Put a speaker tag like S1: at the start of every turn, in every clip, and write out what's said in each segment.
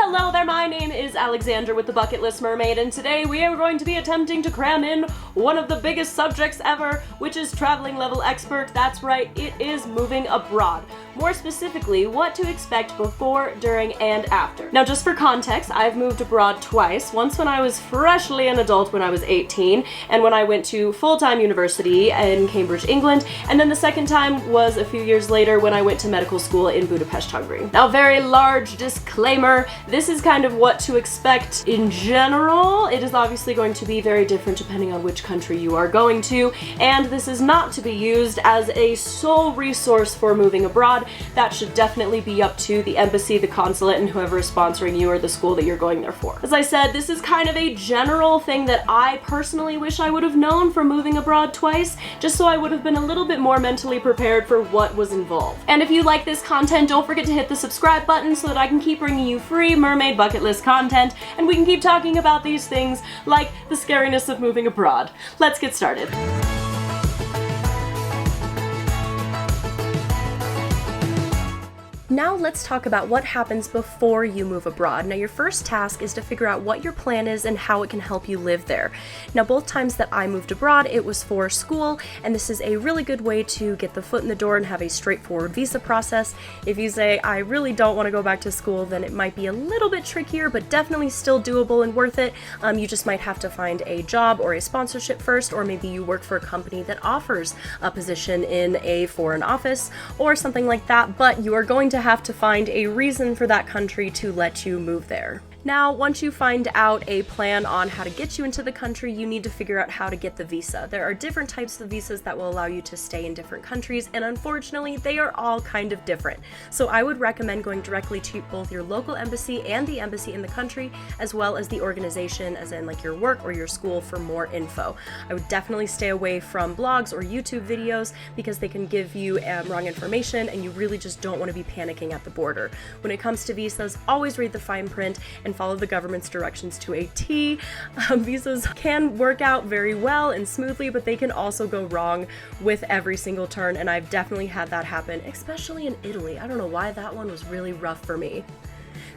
S1: Hello there, my name is Alexandra with the Bucket List Mermaid, and today we are going to be attempting to cram in one of the biggest subjects ever, which is traveling level expert. That's right, it is moving abroad. More specifically, what to expect before, during, and after. Now, just for context, I've moved abroad twice. Once when I was freshly an adult when I was 18, and when I went to full-time university in Cambridge, England, and then the second time was a few years later when I went to medical school in Budapest, Hungary. Now, very large disclaimer, this is kind of what to expect in general. It is obviously going to be very different depending on which country you are going to, and this is not to be used as a sole resource for moving abroad. That should definitely be up to the embassy, the consulate, and whoever is sponsoring you or the school that you're going there for. As I said, this is kind of a general thing that I personally wish I would have known from moving abroad twice, just so I would have been a little bit more mentally prepared for what was involved. And if you like this content, don't forget to hit the subscribe button so that I can keep bringing you free mermaid bucket list content, and we can keep talking about these things like the scariness of moving abroad. Let's get started. Now let's talk about what happens before you move abroad. Now your first task is to figure out what your plan is and how it can help you live there. Now both times that I moved abroad, it was for school, and this is a really good way to get the foot in the door and have a straightforward visa process. If you say, I really don't want to go back to school, then it might be a little bit trickier, but definitely still doable and worth it. You just might have to find a job or a sponsorship first, or maybe you work for a company that offers a position in a foreign office or something like that, but you are going to have to find a reason for that country to let you move there. Now, once you find out a plan on how to get you into the country, you need to figure out how to get the visa. There are different types of visas that will allow you to stay in different countries, and unfortunately, they are all kind of different. So I would recommend going directly to both your local embassy and the embassy in the country, as well as the organization, as in like your work or your school, for more info. I would definitely stay away from blogs or YouTube videos because they can give you wrong information, and you really just don't want to be panicking at the border. When it comes to visas, always read the fine print and follow the government's directions to a T. Visas can work out very well and smoothly, but they can also go wrong with every single turn, and I've definitely had that happen, especially in Italy. I don't know why that one was really rough for me.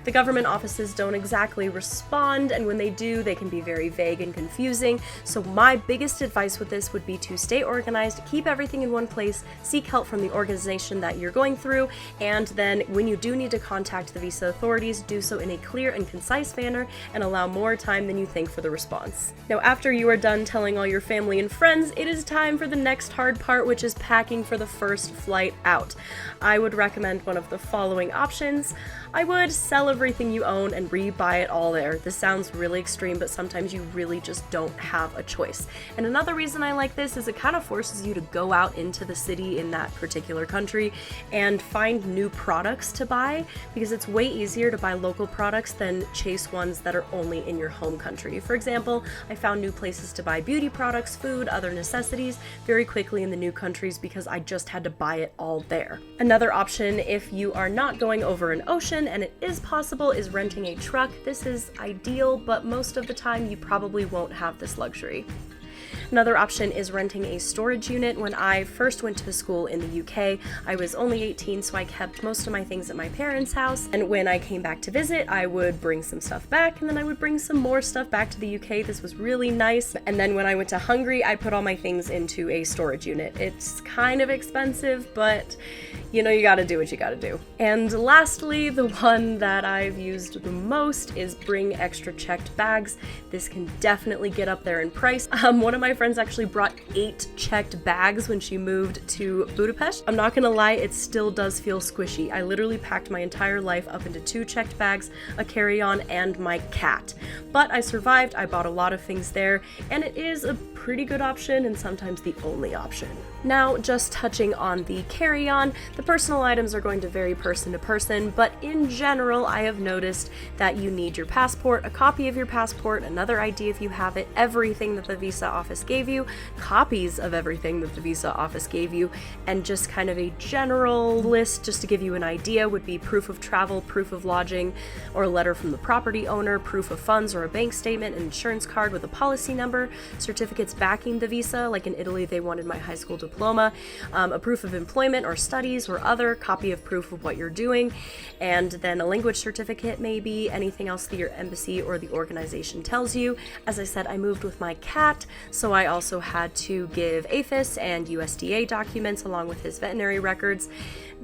S1: The government offices don't exactly respond, and when they do, they can be very vague and confusing. So my biggest advice with this would be to stay organized, keep everything in one place, seek help from the organization that you're going through, and then when you do need to contact the visa authorities, do so in a clear and concise manner and allow more time than you think for the response. Now, after you are done telling all your family and friends, it is time for the next hard part, which is packing for the first flight out. I would recommend one of the following options. I would sell everything you own and rebuy it all there. This sounds really extreme, but sometimes you really just don't have a choice. And another reason I like this is it kind of forces you to go out into the city in that particular country and find new products to buy, because it's way easier to buy local products than chase ones that are only in your home country. For example, I found new places to buy beauty products, food, other necessities very quickly in the new countries because I just had to buy it all there. Another option, if you are not going over an ocean, and it is possible, is renting a truck. This is ideal, but most of the time you probably won't have this luxury. Another option is renting a storage unit. When I first went to school in the UK, I was only 18, so I kept most of my things at my parents' house. And when I came back to visit, I would bring some stuff back, and then I would bring some more stuff back to the UK. This was really nice. And then when I went to Hungary, I put all my things into a storage unit. It's kind of expensive, but you know, you gotta do what you gotta do. And lastly, the one that I've used the most is bring extra checked bags. This can definitely get up there in price. One of my friends actually brought 8 checked bags when she moved to Budapest. I'm not gonna lie, it still does feel squishy. I literally packed my entire life up into 2 checked bags, a carry-on, and my cat. But I survived, I bought a lot of things there, and it is a pretty good option and sometimes the only option. Now, just touching on the carry-on, the personal items are going to vary person to person, but in general, I have noticed that you need your passport, a copy of your passport, another ID if you have it, everything that the visa office gave you, copies of everything that the visa office gave you, and just kind of a general list just to give you an idea would be proof of travel, proof of lodging, or a letter from the property owner, proof of funds or a bank statement, an insurance card with a policy number, certificates backing the visa, like in Italy they wanted my high school diploma diploma, a proof of employment or studies or other copy of proof of what you're doing, and then a language certificate, maybe anything else that your embassy or the organization tells you. As I said, I moved with my cat, so I also had to give APHIS and USDA documents along with his veterinary records.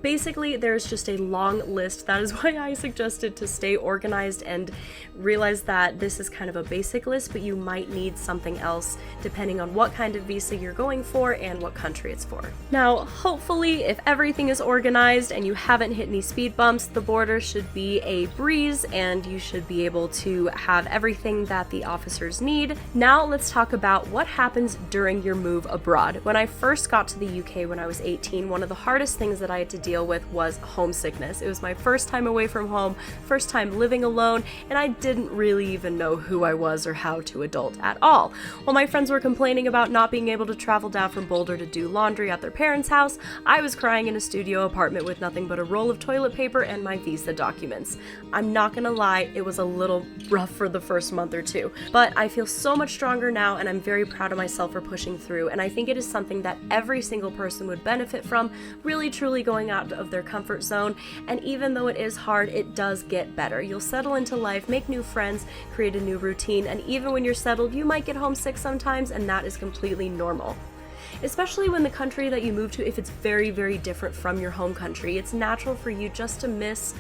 S1: Basically, there's just a long list. That is why I suggested to stay organized and realize that this is kind of a basic list, but you might need something else depending on what kind of visa you're going for and what country it's for. Now, hopefully, if everything is organized and you haven't hit any speed bumps, the border should be a breeze and you should be able to have everything that the officers need. Now, let's talk about what happens during your move abroad. When I first got to the UK when I was 18, one of the hardest things that I had to deal with was homesickness. It was my first time away from home, first time living alone, and I didn't really even know who I was or how to adult at all. While my friends were complaining about not being able to travel down from Boulder to do laundry at their parents' house, I was crying in a studio apartment with nothing but a roll of toilet paper and my visa documents. I'm not gonna lie, it was a little rough for the first month or two, but I feel so much stronger now and I'm very proud of myself for pushing through, and I think it is something that every single person would benefit from, really truly going out of their comfort zone. And even though it is hard, it does get better. You'll settle into life, make new friends, create a new routine, and even when you're settled, you might get homesick sometimes, and that is completely normal. Especially when the country that you move to, if it's very, very different from your home country, it's natural for you just to miss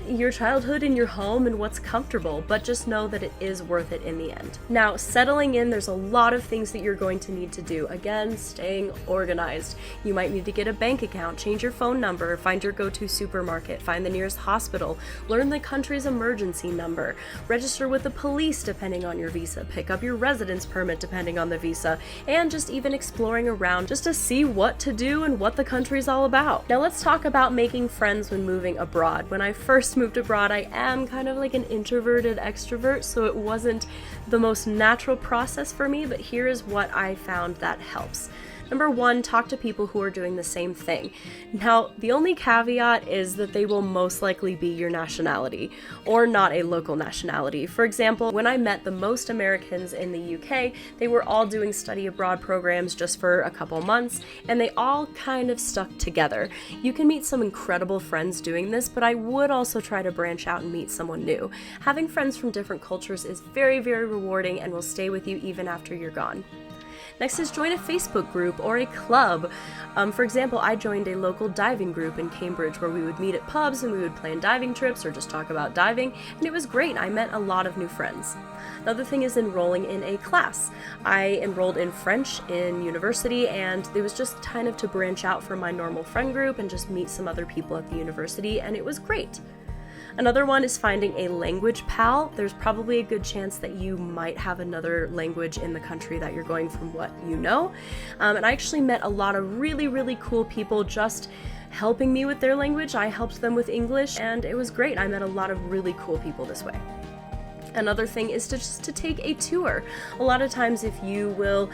S1: your childhood in your home and what's comfortable, but just know that it is worth it in the end. Now, settling in, there's a lot of things that you're going to need to do. Again, staying organized. You might need to get a bank account, change your phone number, find your go-to supermarket, find the nearest hospital, learn the country's emergency number, register with the police depending on your visa, pick up your residence permit depending on the visa, and just even exploring around just to see what to do and what the country's all about. Now let's talk about making friends when moving abroad. When I first moved abroad, I am kind of like an introverted extrovert, so it wasn't the most natural process for me, but here is what I found that helps. Number one, talk to people who are doing the same thing. Now, the only caveat is that they will most likely be your nationality, or not a local nationality. For example, when I met the most Americans in the UK, they were all doing study abroad programs just for a couple months, and they all kind of stuck together. You can meet some incredible friends doing this, but I would also try to branch out and meet someone new. Having friends from different cultures is very, very rewarding and will stay with you even after you're gone. Next is join a Facebook group or a club. For example, I joined a local diving group in Cambridge where we would meet at pubs and we would plan diving trips or just talk about diving, and it was great. I met a lot of new friends. Another thing is enrolling in a class. I enrolled in French in university, and it was just kind of to branch out from my normal friend group and just meet some other people at the university, and it was great. Another one is finding a language pal. There's probably a good chance that you might have another language in the country that you're going from what you know. And I actually met a lot of really, really cool people just helping me with their language. I helped them with English, and it was great. I met a lot of really cool people this way. Another thing is to take a tour. A lot of times if you will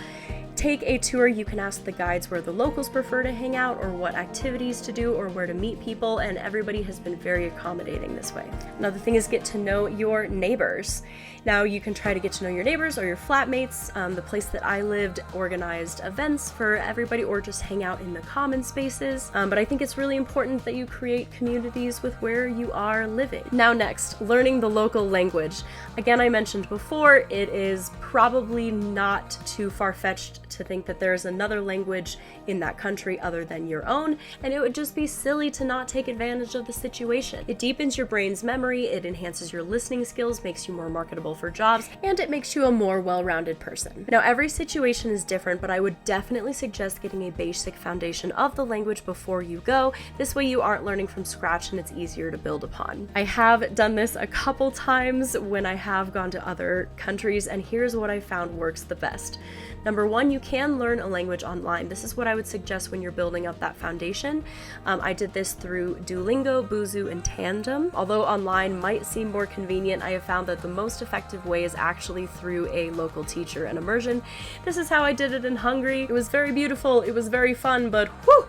S1: take a tour, you can ask the guides where the locals prefer to hang out or what activities to do or where to meet people, and everybody has been very accommodating this way. Another thing is get to know your neighbors. Now you can try to get to know your neighbors or your flatmates. The place that I lived organized events for everybody or just hang out in the common spaces. But I think it's really important that you create communities with where you are living. Now next, learning the local language. Again, I mentioned before, it is probably not too far-fetched to think that there's another language in that country other than your own, and it would just be silly to not take advantage of the situation. It deepens your brain's memory, it enhances your listening skills, makes you more marketable for jobs, and it makes you a more well-rounded person. Now, every situation is different, but I would definitely suggest getting a basic foundation of the language before you go. This way you aren't learning from scratch and it's easier to build upon. I have done this a couple times when I have gone to other countries, and here's what I found works the best. Number one, you can learn a language online. This is what I would suggest when you're building up that foundation. I did this through Duolingo, Busuu, and Tandem. Although online might seem more convenient, I have found that the most effective way is actually through a local teacher and immersion. This is how I did it in Hungary. It was very beautiful, it was very fun, but whew,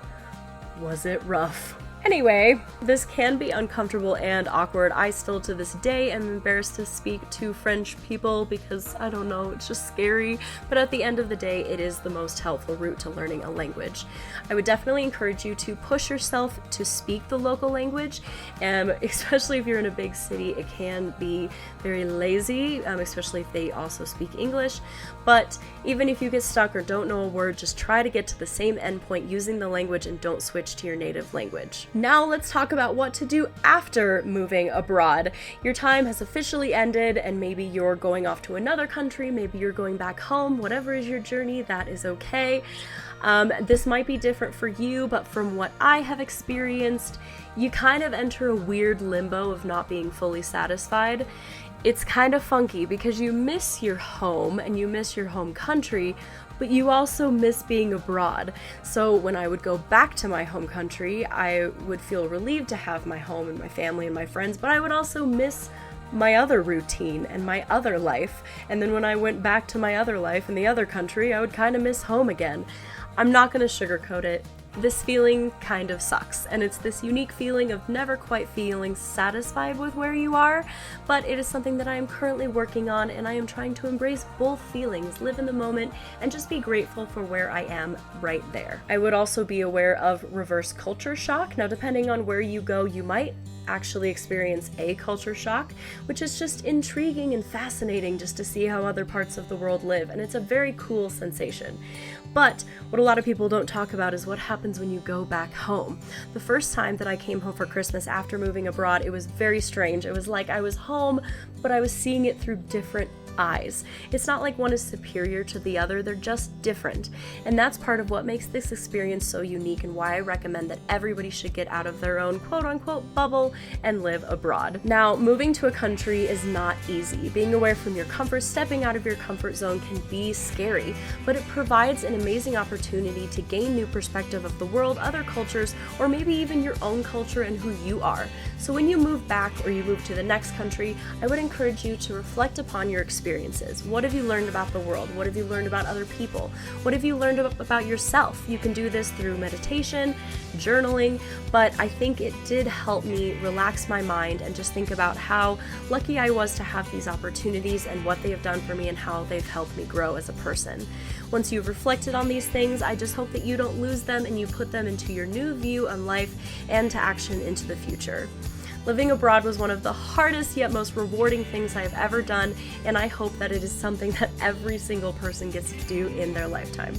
S1: was it rough. Anyway, this can be uncomfortable and awkward. I still to this day am embarrassed to speak to French people because, I don't know, it's just scary. But at the end of the day, it is the most helpful route to learning a language. I would definitely encourage you to push yourself to speak the local language, especially if you're in a big city. It can be very lazy, especially if they also speak English. But even if you get stuck or don't know a word, just try to get to the same endpoint using the language and don't switch to your native language. Now let's talk about what to do after moving abroad. Your time has officially ended and maybe you're going off to another country, maybe you're going back home, whatever is your journey, that is okay. This might be different for you, but from what I have experienced, you kind of enter a weird limbo of not being fully satisfied. It's kind of funky because you miss your home and you miss your home country, but you also miss being abroad. So when I would go back to my home country, I would feel relieved to have my home and my family and my friends, but I would also miss my other routine and my other life. And then when I went back to my other life in the other country, I would kind of miss home again. I'm not going to sugarcoat it. This feeling kind of sucks, and it's this unique feeling of never quite feeling satisfied with where you are, but it is something that I am currently working on, and I am trying to embrace both feelings, live in the moment, and just be grateful for where I am right there. I would also be aware of reverse culture shock. Now, depending on where you go, you might actually experience a culture shock, which is just intriguing and fascinating just to see how other parts of the world live, and it's a very cool sensation. But what a lot of people don't talk about is what happens when you go back home. The first time that I came home for Christmas after moving abroad, it was very strange. It was like I was home, but I was seeing it through different eyes. It's not like one is superior to the other, they're just different. And that's part of what makes this experience so unique and why I recommend that everybody should get out of their own quote-unquote bubble and live abroad. Now, moving to a country is not easy. Being away from your comfort, stepping out of your comfort zone can be scary, but it provides an amazing opportunity to gain new perspective of the world, other cultures, or maybe even your own culture and who you are. So when you move back or you move to the next country, I would encourage you to reflect upon your experiences. What have you learned about the world? What have you learned about other people? What have you learned about yourself? You can do this through meditation, journaling, but I think it did help me relax my mind and just think about how lucky I was to have these opportunities and what they have done for me and how they've helped me grow as a person. Once you've reflected on these things, I just hope that you don't lose them and you put them into your new view on life and to action into the future. Living abroad was one of the hardest yet most rewarding things I've ever done, and I hope that it is something that every single person gets to do in their lifetime.